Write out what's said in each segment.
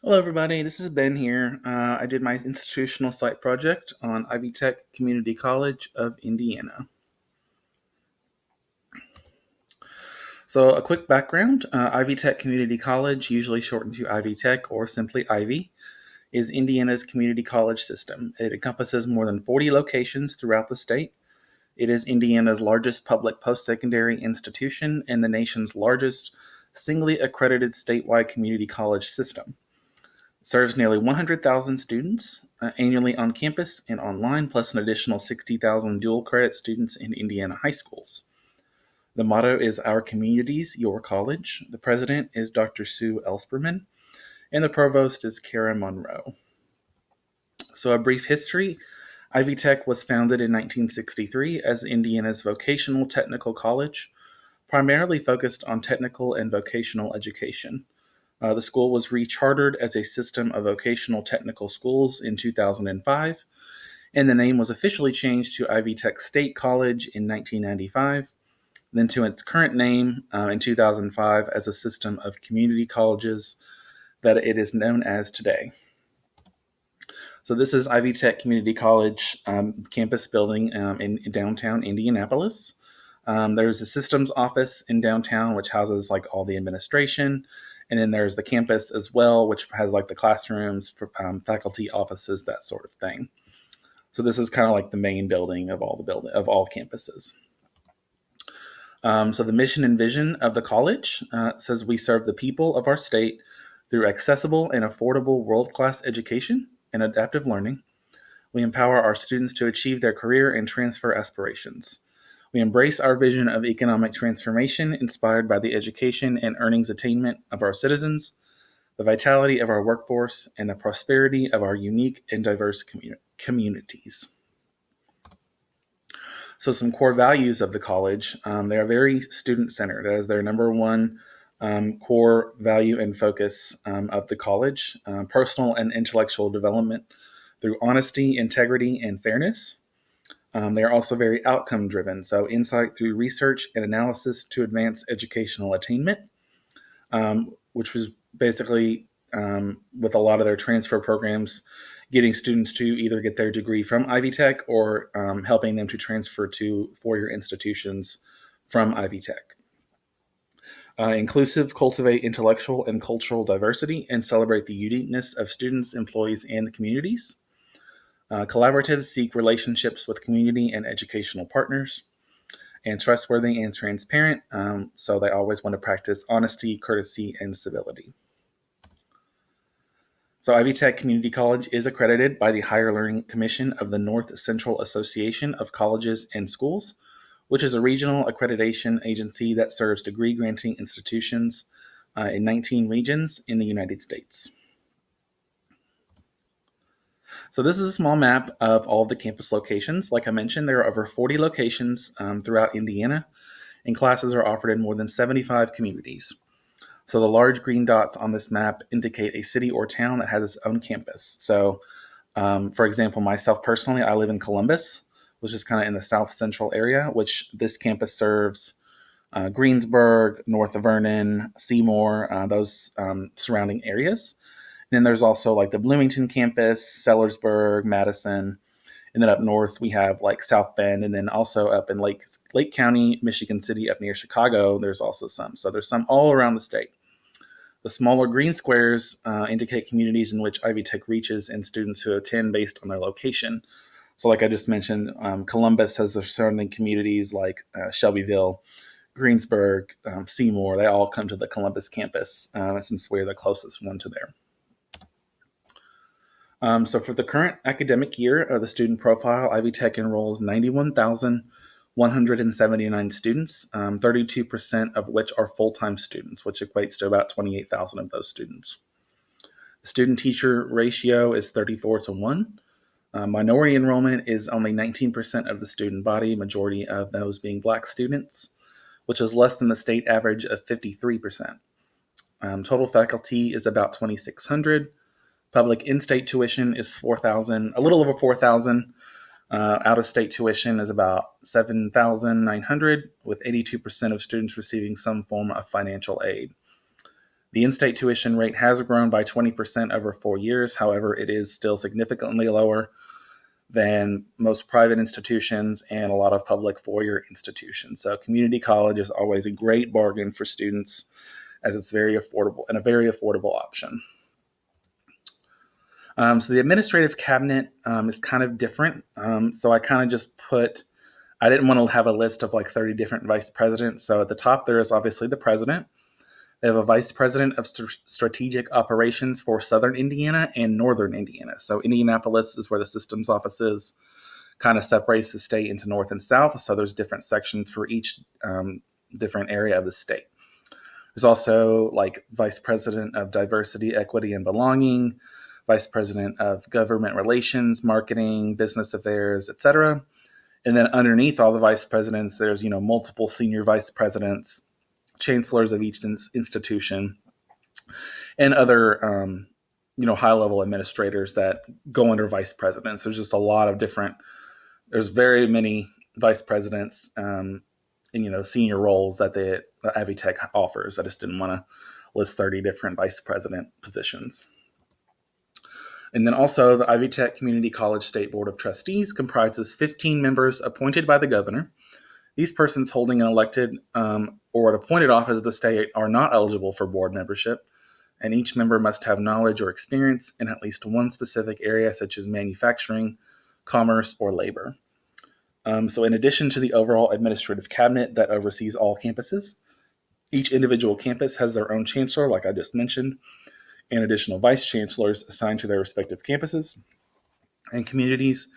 Hello, everybody. This is Ben here. I did my institutional site project on Ivy Tech Community College of Indiana. So, a quick background Ivy Tech Community College, usually shortened to Ivy Tech or simply Ivy, is Indiana's community college system. It encompasses more than 40 locations throughout the state. It is Indiana's largest public post secondary institution and the nation's largest singly accredited statewide community college system. Serves nearly 100,000 students annually on campus and online, plus an additional 60,000 dual credit students in Indiana high schools. The motto is Our Communities, Your College. The president is Dr. Sue Ellspermann, and the provost is Kara Monroe. So, a brief history. Ivy Tech was founded in 1963 as Indiana's vocational technical college, primarily focused on technical and vocational education. The school was rechartered as a system of vocational technical schools in 2005, and the name was officially changed to Ivy Tech State College in 1995, then to its current name in 2005 as a system of community colleges that it is known as today. So this is Ivy Tech Community College campus building in downtown Indianapolis. There's a systems office in downtown, which houses like all the administration. And then there's the campus as well, which has like the classrooms, faculty offices, that sort of thing. So this is kind of like the main building of all campuses. So the mission and vision of the college says we serve the people of our state through accessible and affordable world-class education and adaptive learning. We empower our students to achieve their career and transfer aspirations. We embrace our vision of economic transformation inspired by the education and earnings attainment of our citizens, the vitality of our workforce, and the prosperity of our unique and diverse communities. So, some core values of the college they are very student centered. That is their number one core value and focus of the college personal and intellectual development through honesty, integrity, and fairness. They are also very outcome driven, so insight through research and analysis to advance educational attainment, which was basically with a lot of their transfer programs, getting students to either get their degree from Ivy Tech or helping them to transfer to four-year institutions from Ivy Tech. Inclusive, cultivate intellectual and cultural diversity, and celebrate the uniqueness of students, employees, and the communities. Collaboratives seek relationships with community and educational partners, and trustworthy and transparent. So they always want to practice honesty, courtesy, and civility. So Ivy Tech Community College is accredited by the Higher Learning Commission of the North Central Association of Colleges and Schools, which is a regional accreditation agency that serves degree granting institutions in 19 regions in the United States. So this is a small map of all of the campus locations. Like I mentioned, there are over 40 locations throughout Indiana, and classes are offered in more than 75 communities. So the large green dots on this map indicate a city or town that has its own campus. So, for example, myself personally, I live in Columbus, which is kind of in the south central area, which this campus serves Greensburg, North Vernon, Seymour, those surrounding areas. And then there's also like the Bloomington campus, Sellersburg, Madison. And then up north, we have like South Bend. And then also up in Lake County, Michigan City, up near Chicago, there's also some. So there's some all around the state. The smaller green squares indicate communities in which Ivy Tech reaches and students who attend based on their location. So like I just mentioned, Columbus has the surrounding communities like Shelbyville, Greensburg, Seymour. They all come to the Columbus campus since we're the closest one to there. So for the current academic year, the student profile, Ivy Tech enrolls 91,179 students, 32% of which are full-time students, which equates to about 28,000 of those students. The student-teacher ratio is 34-1. Minority enrollment is only 19% of the student body, majority of those being Black students, which is less than the state average of 53%. Total faculty is about 2,600. Public in-state tuition is 4,000, a little over 4,000. Out-of-state tuition is about 7,900, with 82% of students receiving some form of financial aid. The in-state tuition rate has grown by 20% over 4 years. However, it is still significantly lower than most private institutions and a lot of public four-year institutions. So community college is always a great bargain for students as it's very affordable and a very affordable option. So the administrative cabinet is kind of different. So I kind of just I didn't want to have a list of like 30 different vice presidents. So at the top, there is obviously the president. They have a vice president of strategic operations for Southern Indiana and Northern Indiana. So Indianapolis is where the systems office is, kind of separates the state into North and South. So there's different sections for each different area of the state. There's also like vice president of diversity, equity, and belonging, vice president of government relations, marketing, business affairs, etc. And then underneath all the vice presidents, there's multiple senior vice presidents, chancellors of each institution, and other high-level administrators that go under vice presidents. There's just a lot of different. There's very many vice presidents and senior roles that the Ivy Tech offers. I just didn't want to list 30 different vice president positions. And then also the Ivy Tech Community College State Board of Trustees comprises 15 members appointed by the governor. These persons holding an elected or an appointed office of the state are not eligible for board membership, and each member must have knowledge or experience in at least one specific area, such as manufacturing, commerce, or labor. So in addition to the overall administrative cabinet that oversees all campuses, each individual campus has their own chancellor, like I just mentioned, and additional vice chancellors assigned to their respective campuses and communities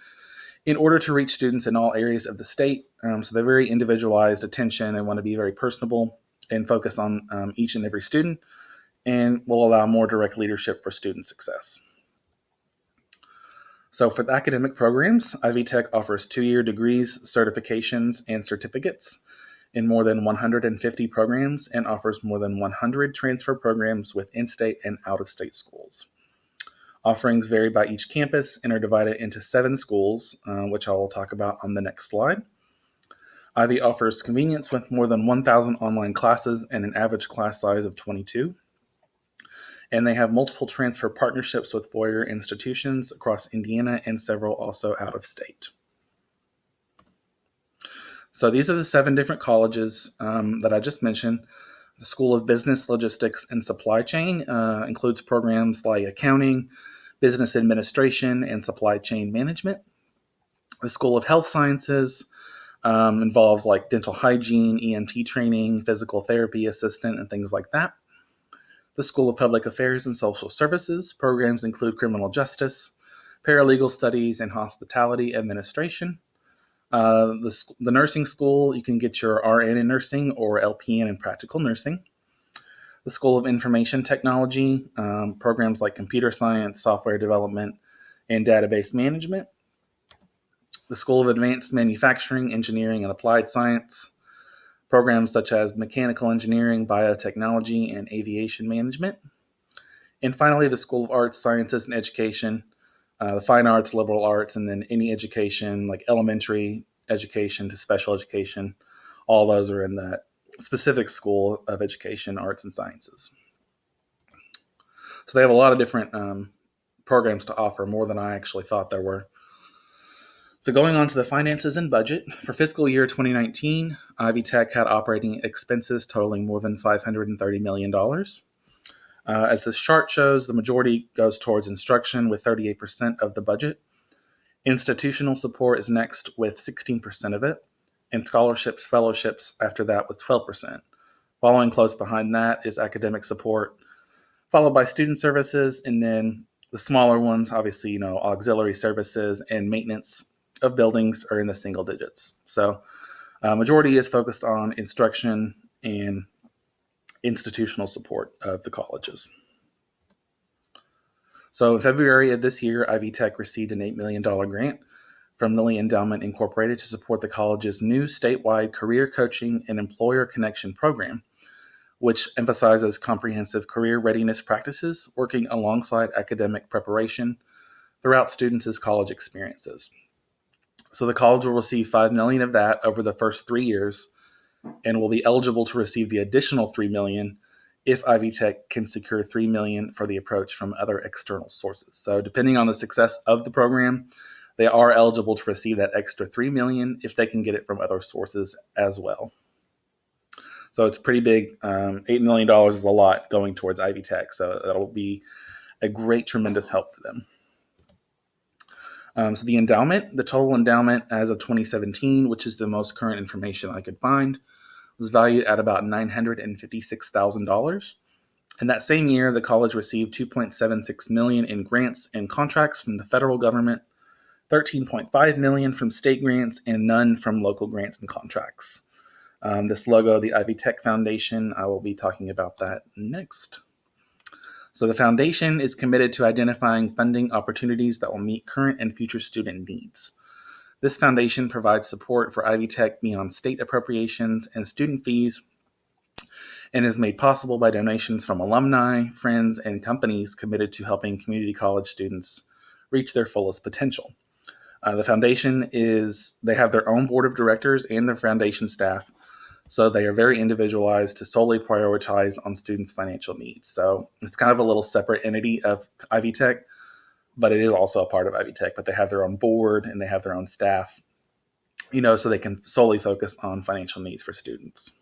in order to reach students in all areas of the state. So they're very individualized attention and want to be very personable and focus on each and every student, and will allow more direct leadership for student success. So for the academic programs, Ivy Tech offers 2-year degrees, certifications, and certificates in more than 150 programs and offers more than 100 transfer programs with in-state and out-of-state schools. Offerings vary by each campus and are divided into 7 schools, which I will talk about on the next slide. Ivy offers convenience with more than 1,000 online classes and an average class size of 22. And they have multiple transfer partnerships with four-year institutions across Indiana and several also out of state. So these are the 7 different colleges that I just mentioned. The School of Business, Logistics, and Supply Chain includes programs like accounting, business administration, and supply chain management. The School of Health Sciences involves like dental hygiene, EMT training, physical therapy assistant, and things like that. The School of Public Affairs and Social Services programs include criminal justice, paralegal studies, and hospitality administration. The nursing school, you can get your RN in nursing or LPN in practical nursing. The School of Information Technology, programs like computer science, software development, and database management. The School of Advanced Manufacturing, Engineering, and Applied Science, programs such as mechanical engineering, biotechnology, and aviation management. And finally, the School of Arts, Sciences, and Education, the fine arts, liberal arts, and then any education like elementary education to special education. All those are in the specific School of Education, Arts, and Sciences. So they have a lot of different programs to offer, more than I actually thought there were. So going on to the finances and budget, for fiscal year 2019, Ivy Tech had operating expenses totaling more than $530 million. As this chart shows, the majority goes towards instruction with 38% of the budget. Institutional support is next with 16% of it, and scholarships, fellowships after that with 12%. Following close behind that is academic support, followed by student services, and then the smaller ones, obviously, auxiliary services and maintenance of buildings are in the single digits. So majority is focused on instruction and institutional support of the colleges. So in February of this year, Ivy Tech received an $8 million grant from Lilly Endowment Incorporated to support the college's new statewide career coaching and employer connection program, which emphasizes comprehensive career readiness practices working alongside academic preparation throughout students' college experiences. So the college will receive $5 million of that over the first 3 years and will be eligible to receive the additional $3 million if Ivy Tech can secure $3 million for the approach from other external sources. So depending on the success of the program, they are eligible to receive that extra $3 million if they can get it from other sources as well. So it's pretty big. $8 million is a lot going towards Ivy Tech. So that'll be a great, tremendous help for them. So the endowment, the total endowment as of 2017, which is the most current information I could find, was valued at about $956,000. And that same year, the college received $2.76 million in grants and contracts from the federal government, $13.5 million from state grants, and none from local grants and contracts. This logo, the Ivy Tech Foundation, I will be talking about that next. So the foundation is committed to identifying funding opportunities that will meet current and future student needs. This foundation provides support for Ivy Tech beyond state appropriations and student fees, and is made possible by donations from alumni, friends, and companies committed to helping community college students reach their fullest potential. The foundation they have their own board of directors and their foundation staff, so they are very individualized to solely prioritize on students' financial needs. So it's kind of a little separate entity of Ivy Tech, but it is also a part of Ivy Tech, but they have their own board and they have their own staff, so they can solely focus on financial needs for students.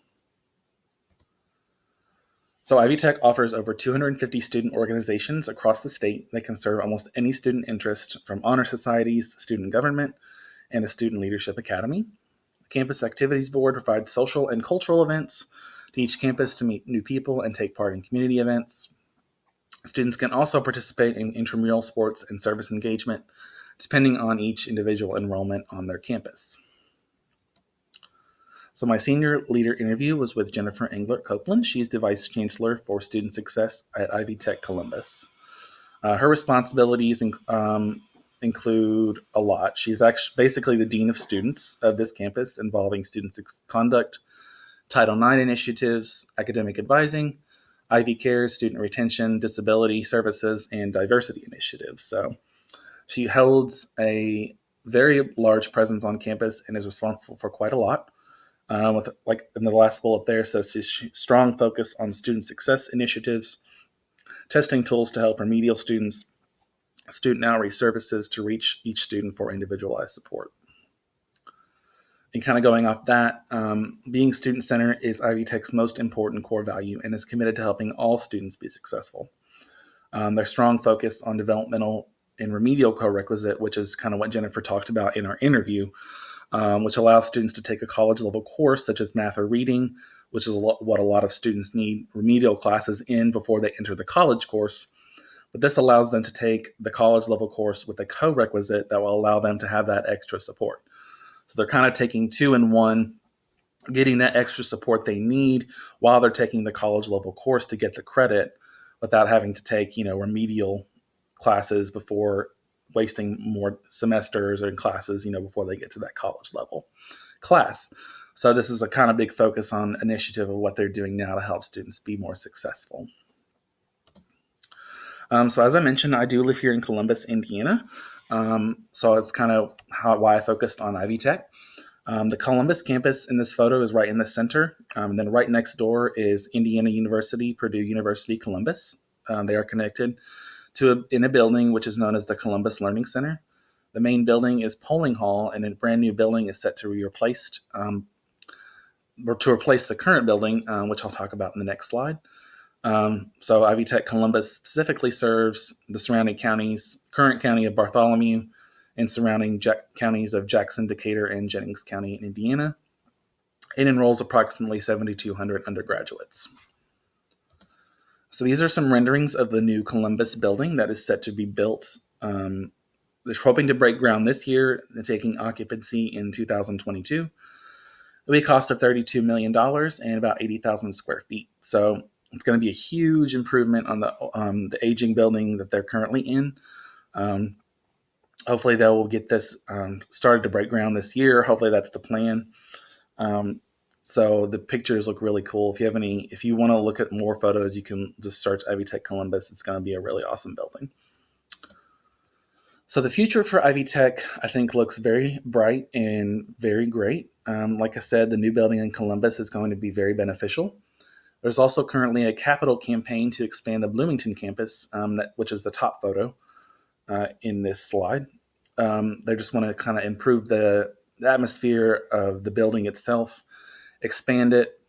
So Ivy Tech offers over 250 student organizations across the state that can serve almost any student interest, from honor societies, student government, and a student leadership academy. The Campus Activities Board provides social and cultural events to each campus to meet new people and take part in community events. Students can also participate in intramural sports and service engagement, depending on each individual enrollment on their campus. So my senior leader interview was with Jennifer Englert Copeland. She's the Vice Chancellor for Student Success at Ivy Tech Columbus. Her responsibilities include a lot. She's actually basically the Dean of Students of this campus, involving student conduct, Title IX initiatives, academic advising, Ivy Cares, student retention, disability services, and diversity initiatives. So she holds a very large presence on campus and is responsible for quite a lot. With, like in the last bullet there, says strong focus on student success initiatives, testing tools to help remedial students, student outreach services to reach each student for individualized support. And kind of going off that, being student-centered is Ivy Tech's most important core value and is committed to helping all students be successful. Their strong focus on developmental and remedial co-requisite, which is kind of what Jennifer talked about in our interview, which allows students to take a college-level course such as math or reading, which is what a lot of students need remedial classes in before they enter the college course. But this allows them to take the college-level course with a co-requisite that will allow them to have that extra support. So they're kind of taking two in one, getting that extra support they need while they're taking the college-level course to get the credit without having to take, remedial classes before wasting more semesters and classes, before they get to that college level class. So this is a kind of big focus on initiative of what they're doing now to help students be more successful. So as I mentioned, I do live here in Columbus, Indiana. So it's kind of why I focused on Ivy Tech. The Columbus campus in this photo is right in the center. And then right next door is Indiana University, Purdue University, Columbus. They are connected in a building which is known as the Columbus Learning Center. The main building is Polling Hall, and a brand new building is set to be replaced, or to replace the current building, which I'll talk about in the next slide. So Ivy Tech Columbus specifically serves the surrounding counties, current county of Bartholomew, and surrounding counties of Jackson, Decatur, and Jennings County in Indiana. It enrolls approximately 7,200 undergraduates. So these are some renderings of the new Columbus building that is set to be built. They're hoping to break ground this year, taking occupancy in 2022. It'll be a cost of $32 million and about 80,000 square feet. So it's going to be a huge improvement on the aging building that they're currently in. Hopefully they will get this started to break ground this year. Hopefully that's the plan. So the pictures look really cool. If you want to look at more photos, you can just search Ivy Tech Columbus. It's going to be a really awesome building. So the future for Ivy Tech, I think, looks very bright and very great. Like I said, the new building in Columbus is going to be very beneficial. There's also currently a capital campaign to expand the Bloomington campus, which is the top photo in this slide. They just want to kind of improve the atmosphere of the building itself, expand it,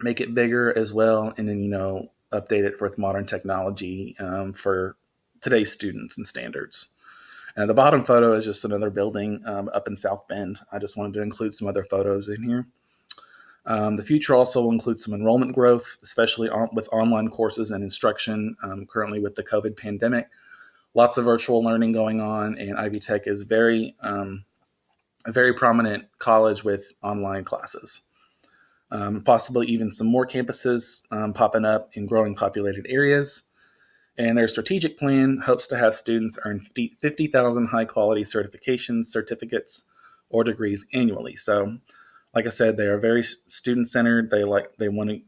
make it bigger as well, and then, update it with modern technology for today's students and standards. And the bottom photo is just another building up in South Bend. I just wanted to include some other photos in here. The future also will include some enrollment growth, especially with online courses and instruction. Currently, with the COVID pandemic, lots of virtual learning going on, and Ivy Tech is a very prominent college with online classes. Possibly even some more campuses popping up in growing populated areas. And their strategic plan hopes to have students earn 50,000 high-quality certifications, certificates, or degrees annually. So, like I said, they are very student-centered. They want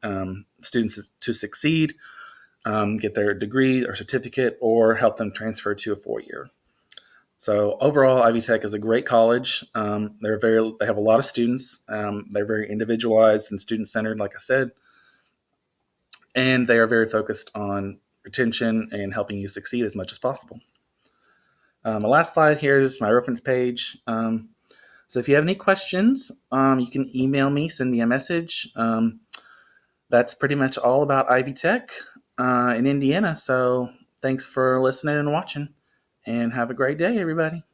students to succeed, get their degree or certificate, or help them transfer to a 4-year. So overall, Ivy Tech is a great college. They have a lot of students. They're very individualized and student-centered, like I said, and they are very focused on retention and helping you succeed as much as possible. My last slide here is my reference page. So if you have any questions, you can email me, send me a message. That's pretty much all about Ivy Tech in Indiana. So thanks for listening and watching, and have a great day, everybody.